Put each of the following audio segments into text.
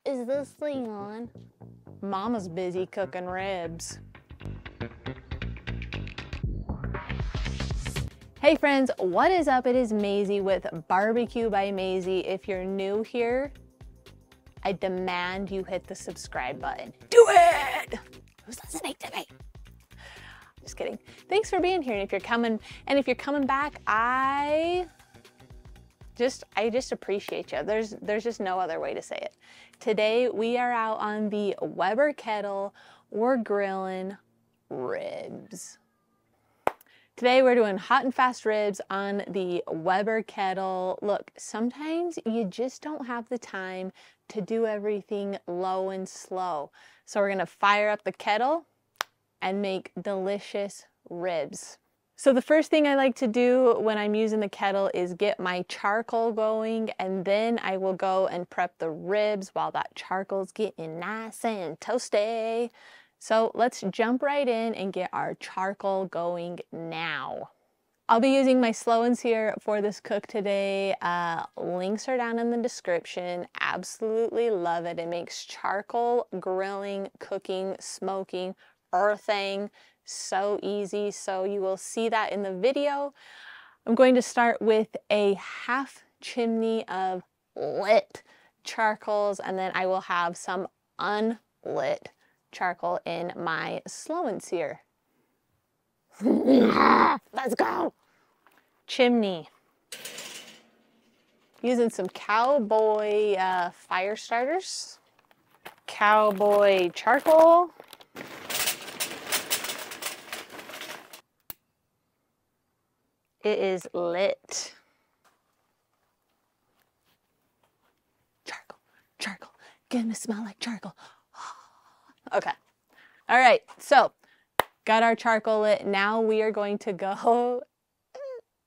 Is this thing on? Mama's busy cooking ribs. Hey friends, what is up? It is MAZIE with Barbecue by MAZIE. If you're new here, I demand you hit the subscribe button. Do it! Who's listening to me? Just kidding. Thanks for being here. And if you're coming back, I just appreciate you. There's just no other way to say it. Today we are out on the Weber Kettle. We're grilling ribs. Today we're doing hot and fast ribs on the Weber Kettle. Look, sometimes you just don't have the time to do everything low and slow. So we're gonna fire up the kettle and make delicious ribs. So the first thing I like to do when I'm using the kettle is get my charcoal going, and then I will go and prep the ribs while that charcoal's getting nice and toasty. So let's jump right in and get our charcoal going now. I'll be using my Slow and Sear for this cook today. Links are down in the description. Absolutely love it. It makes charcoal grilling, cooking, smoking, earthing so easy. So you will see that in the video. I'm going to start with a half chimney of lit charcoals, and then I will have some unlit charcoal in my Slow and Sear. Let's go. Chimney. Using some Cowboy fire starters. Cowboy charcoal. It is lit. Charcoal, charcoal. Gonna smell like charcoal. Okay. All right. So, got our charcoal lit. Now we are going to go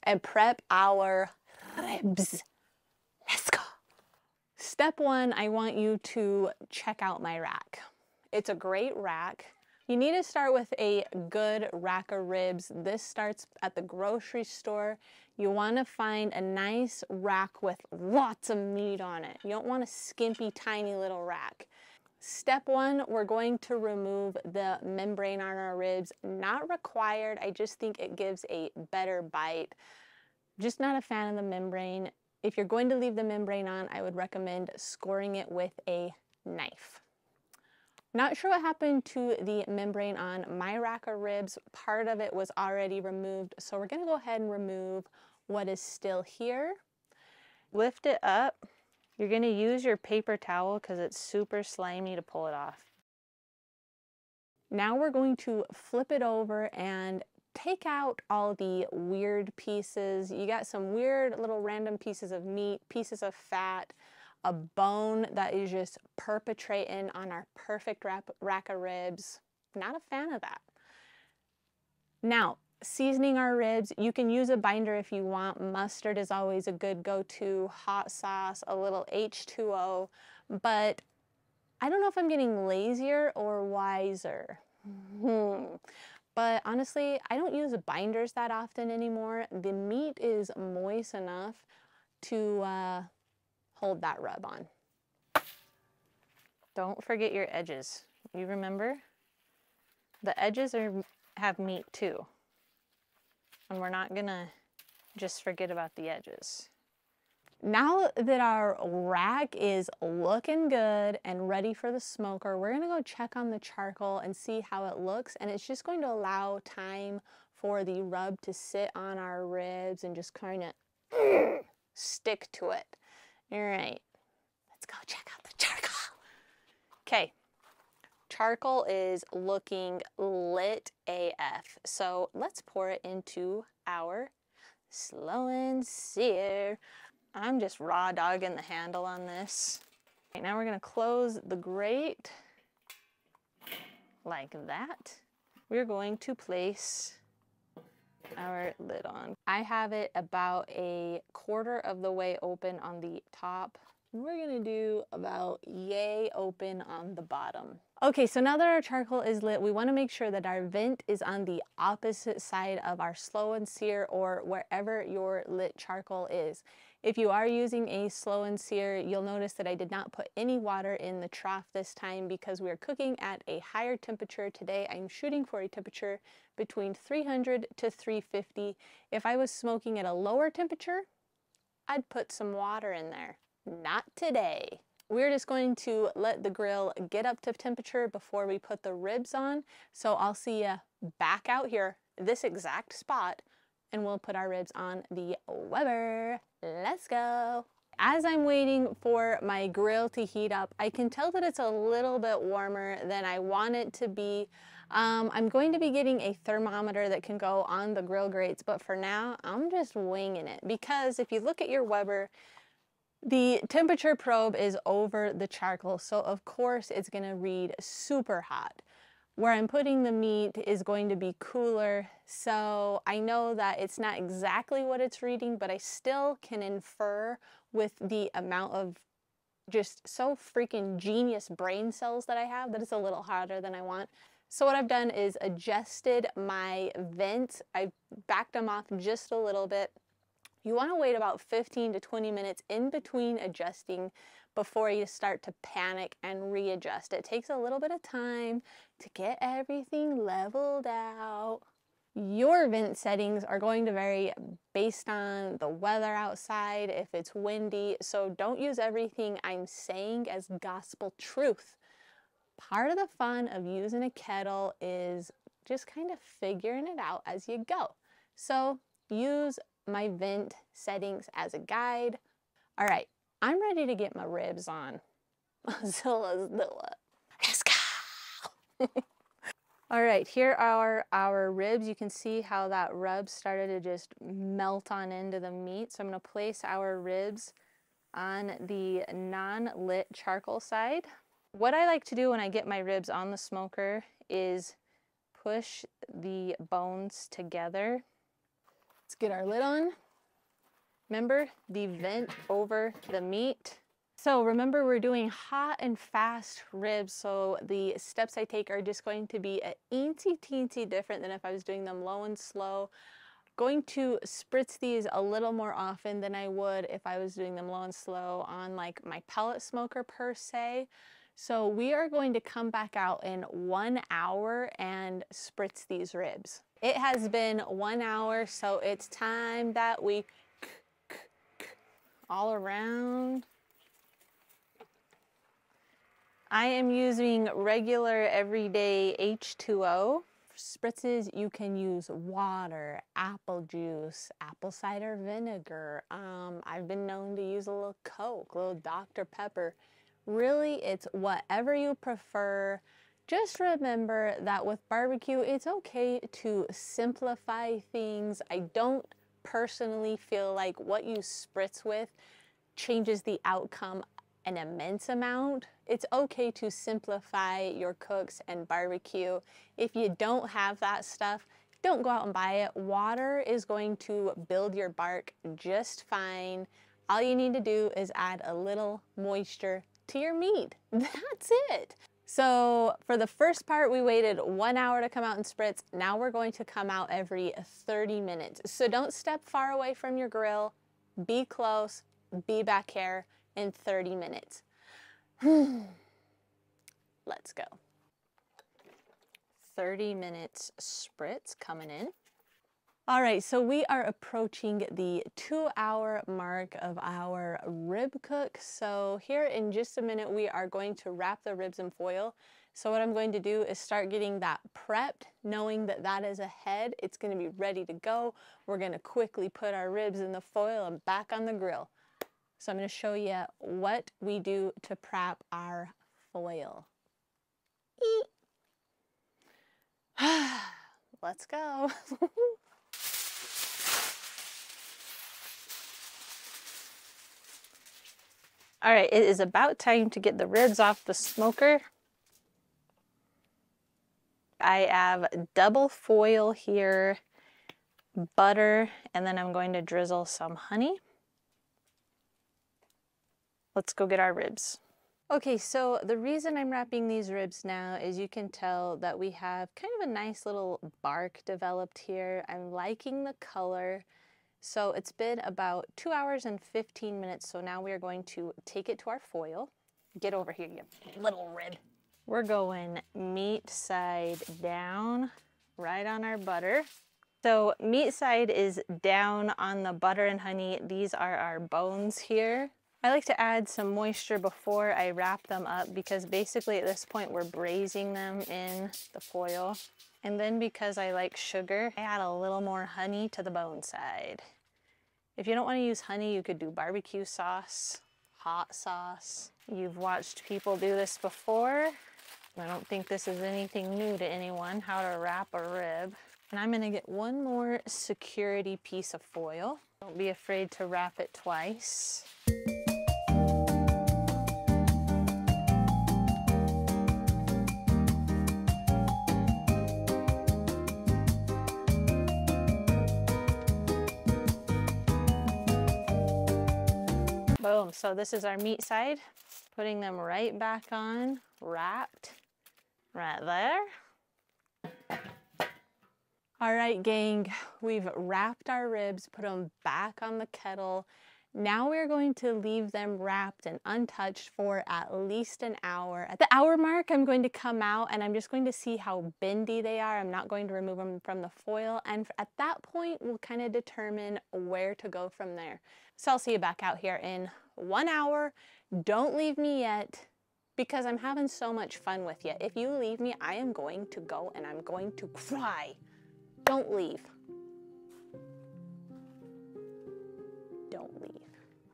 and prep our ribs. Let's go. Step one, I want you to check out my rack. It's a great rack. You need to start with a good rack of ribs. This starts at the grocery store. You want to find a nice rack with lots of meat on it. You don't want a skimpy, tiny little rack. Step one, we're going to remove the membrane on our ribs. Not required, I just think it gives a better bite. Just not a fan of the membrane. If you're going to leave the membrane on, I would recommend scoring it with a knife. Not sure what happened to the membrane on my rack of ribs. Part of it was already removed, so we're gonna go ahead and remove what is still here. Lift it up. You're gonna use your paper towel because it's super slimy to pull it off. Now we're going to flip it over and take out all the weird pieces. You got some weird little random pieces of meat, pieces of fat, a bone that is just perpetrating on our perfect rack of ribs. Not a fan of that. Now, seasoning our ribs, you can use a binder if you want. Mustard is always a good go-to, hot sauce, a little H2O, but I don't know if I'm getting lazier or wiser. But honestly, I don't use binders that often anymore. The meat is moist enough to hold that rub on. Don't forget your edges. You remember? The edges have meat too. And we're not gonna just forget about the edges. Now that our rack is looking good and ready for the smoker, we're gonna go check on the charcoal and see how it looks. And it's just going to allow time for the rub to sit on our ribs and just kind of stick to it. All right, let's go check out the charcoal. Okay, charcoal is looking lit AF. So let's pour it into our Slow and Sear. I'm just raw dogging the handle on this. Right, now we're gonna close the grate like that. We're going to place our lid on. I have it about a quarter of the way open on the top. We're gonna do about yay open on the bottom. Okay, so now that our charcoal is lit, we wanna make sure that our vent is on the opposite side of our Slow and Sear or wherever your lit charcoal is. If you are using a slow and sear, you'll notice that I did not put any water in the trough this time because we are cooking at a higher temperature today. I'm shooting for a temperature between 300 to 350. If I was smoking at a lower temperature, I'd put some water in there. Not today. We're just going to let the grill get up to temperature before we put the ribs on. So I'll see you back out here, this exact spot, and we'll put our ribs on the Weber. Let's go. As I'm waiting for my grill to heat up, I can tell that it's a little bit warmer than I want it to be. I'm going to be getting a thermometer that can go on the grill grates, but for now, I'm just winging it because if you look at your Weber, the temperature probe is over the charcoal, so of course it's going to read super hot. Where I'm putting the meat is going to be cooler, so I know that it's not exactly what it's reading, but I still can infer with the amount of just so freaking genius brain cells that I have that it's a little hotter than I want. So what I've done is adjusted my vents. I backed them off just a little bit. You want to wait about 15 to 20 minutes in between adjusting before you start to panic and readjust. It takes a little bit of time to get everything leveled out. Your vent settings are going to vary based on the weather outside, if it's windy, so don't use everything I'm saying as gospel truth. Part of the fun of using a kettle is just kind of figuring it out as you go. So use my vent settings as a guide. All right, I'm ready to get my ribs on. So let's do it. Let's go. All right, here are our ribs. You can see how that rub started to just melt on into the meat. So I'm gonna place our ribs on the non-lit charcoal side. What I like to do when I get my ribs on the smoker is push the bones together. Let's get our lid on. Remember, the vent over the meat. So remember, we're doing hot and fast ribs, so the steps I take are just going to be a teensy different than if I was doing them low and slow. Going to spritz these a little more often than I would if I was doing them low and slow on like my pellet smoker per se. So we are going to come back out in 1 hour and spritz these ribs. It has been 1 hour, so it's time that we all around. I am using regular everyday H2O. For spritzes, you can use water, apple juice, apple cider vinegar. I've been known to use a little Coke, a little Dr. Pepper. Really, it's whatever you prefer. Just remember that with barbecue, it's okay to simplify things. I don't personally feel like what you spritz with changes the outcome an immense amount. It's okay to simplify your cooks and barbecue. If you don't have that stuff, don't go out and buy it. Water is going to build your bark just fine. All you need to do is add a little moisture to your meat. That's it. So for the first part, we waited 1 hour to come out and spritz. Now we're going to come out every 30 minutes. So don't step far away from your grill. Be close, be back here in 30 minutes. Let's go. 30 minutes spritz coming in. All right, so we are approaching the 2-hour mark of our rib cook. So here in just a minute, we are going to wrap the ribs in foil. So what I'm going to do is start getting that prepped, knowing that that is ahead. It's gonna be ready to go. We're gonna quickly put our ribs in the foil and back on the grill. So I'm gonna show you what we do to prep our foil. Let's go. All right, it is about time to get the ribs off the smoker. I have double foil here, butter, and then I'm going to drizzle some honey. Let's go get our ribs. Okay, so the reason I'm wrapping these ribs now is you can tell that we have kind of a nice little bark developed here. I'm liking the color. So it's been about 2 hours and 15 minutes. So now we are going to take it to our foil. Get over here, you little rib. We're going meat side down, right on our butter. So meat side is down on the butter and honey. These are our bones here. I like to add some moisture before I wrap them up because basically at this point we're braising them in the foil. And then because I like sugar, I add a little more honey to the bone side. If you don't want to use honey, you could do barbecue sauce, hot sauce. You've watched people do this before. I don't think this is anything new to anyone, how to wrap a rib. And I'm gonna get one more security piece of foil. Don't be afraid to wrap it twice. Boom, so this is our meat side. Putting them right back on, wrapped, right there. All right, gang, we've wrapped our ribs, put them back on the kettle. Now we're going to leave them wrapped and untouched for at least an hour. At the hour mark, I'm going to come out and I'm just going to see how bendy they are. I'm not going to remove them from the foil. And at that point, we'll kind of determine where to go from there. So I'll see you back out here in 1 hour. Don't leave me yet because I'm having so much fun with you. If you leave me, I am going to go and I'm going to cry. Don't leave. Don't leave.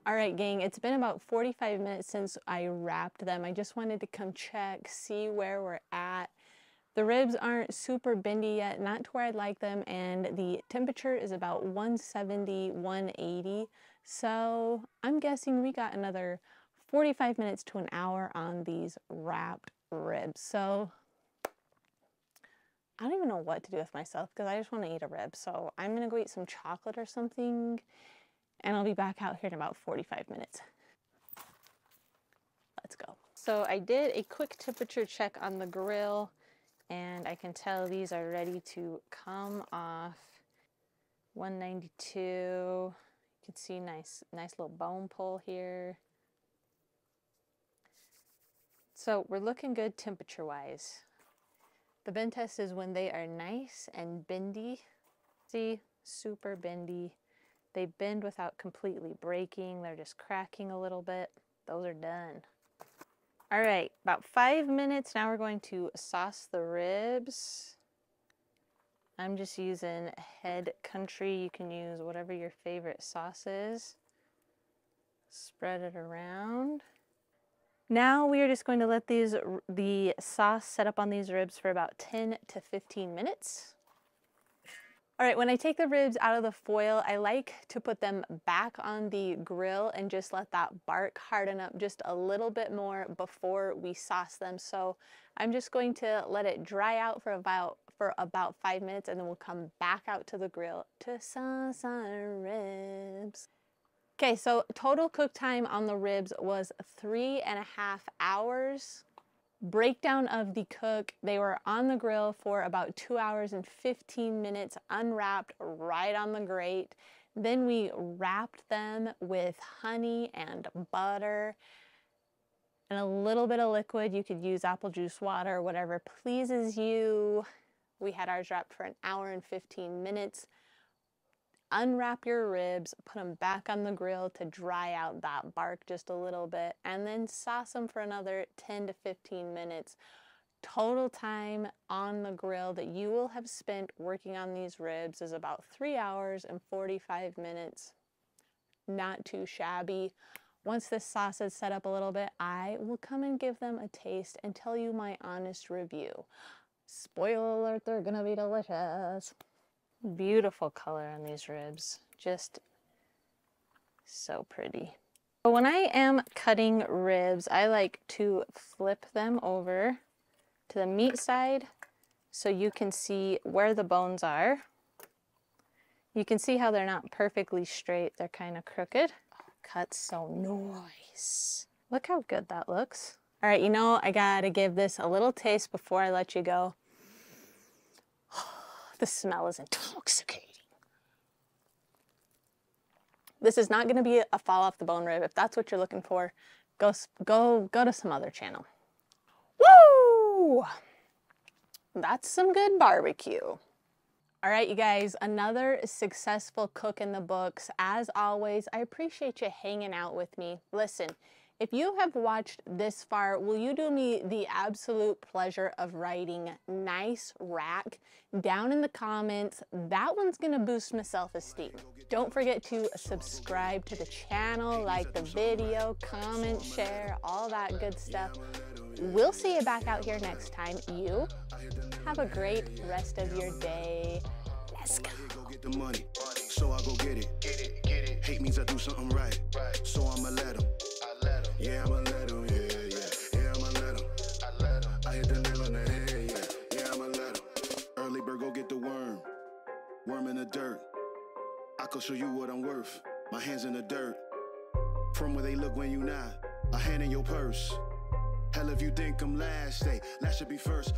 All right, gang, it's been about 45 minutes since I wrapped them. I just wanted to come check, see where we're at. The ribs aren't super bendy yet, not to where I'd like them, and the temperature is about 170, 180. So I'm guessing we got another 45 minutes to an hour on these wrapped ribs. So I don't even know what to do with myself because I just want to eat a rib. So I'm going to go eat some chocolate or something, and I'll be back out here in about 45 minutes. Let's go. So I did a quick temperature check on the grill, and I can tell these are ready to come off. 192. You can see nice little bone pull here. So we're looking good temperature-wise. The bend test is when they are nice and bendy. See, super bendy. They bend without completely breaking. They're just cracking a little bit. Those are done. All right, about 5 minutes. Now we're going to sauce the ribs. I'm just using Head Country. You can use whatever your favorite sauce is. Spread it around. Now we are just going to let the sauce set up on these ribs for about 10 to 15 minutes. All right, when I take the ribs out of the foil, I like to put them back on the grill and just let that bark harden up just a little bit more before we sauce them. So I'm just going to let it dry out for about 5 minutes, and then we'll come back out to the grill to sauce our ribs. Okay, so total cook time on the ribs was 3.5 hours. Breakdown of the cook, they were on the grill for about 2 hours and 15 minutes, unwrapped right on the grate. Then we wrapped them with honey and butter and a little bit of liquid. You could use apple juice, water, whatever pleases you. We had ours wrapped for 1 hour and 15 minutes. Unwrap your ribs, put them back on the grill to dry out that bark just a little bit, and then sauce them for another 10 to 15 minutes. Total time on the grill that you will have spent working on these ribs is about 3 hours and 45 minutes. Not too shabby. Once this sauce is set up a little bit, I will come and give them a taste and tell you my honest review. Spoiler alert, they're gonna be delicious. Beautiful color on these ribs, just so pretty. So when I am cutting ribs, I like to flip them over to the meat side so you can see where the bones are. You can see how they're not perfectly straight, they're kind of crooked. Oh, cuts so nice. Look how good that looks. All right, you know, I gotta give this a little taste before I let you go. The smell is intoxicating. This is not gonna be a fall off the bone rib. If that's what you're looking for, go to some other channel. Woo! That's some good barbecue. All right, you guys, another successful cook in the books. As always, I appreciate you hanging out with me. Listen, if you have watched this far, will you do me the absolute pleasure of writing nice rack down in the comments? That one's gonna boost my self-esteem. Don't forget to subscribe to the channel, like the video, comment, share, all that good stuff. We'll see you back out here next time. You have a great rest of your day. Let's go. Get the money, so I go get it. Hate means I do something right, so I'ma let him. Yeah, I'ma let him. Yeah, I'ma let him. I hit the nail on the head. Yeah, I'ma let him. Early bird, go get the worm in the dirt. I can show you what I'm worth. My hands in the dirt. From where they look when you not, a hand in your purse. Hell, if you think I'm last, last should be first.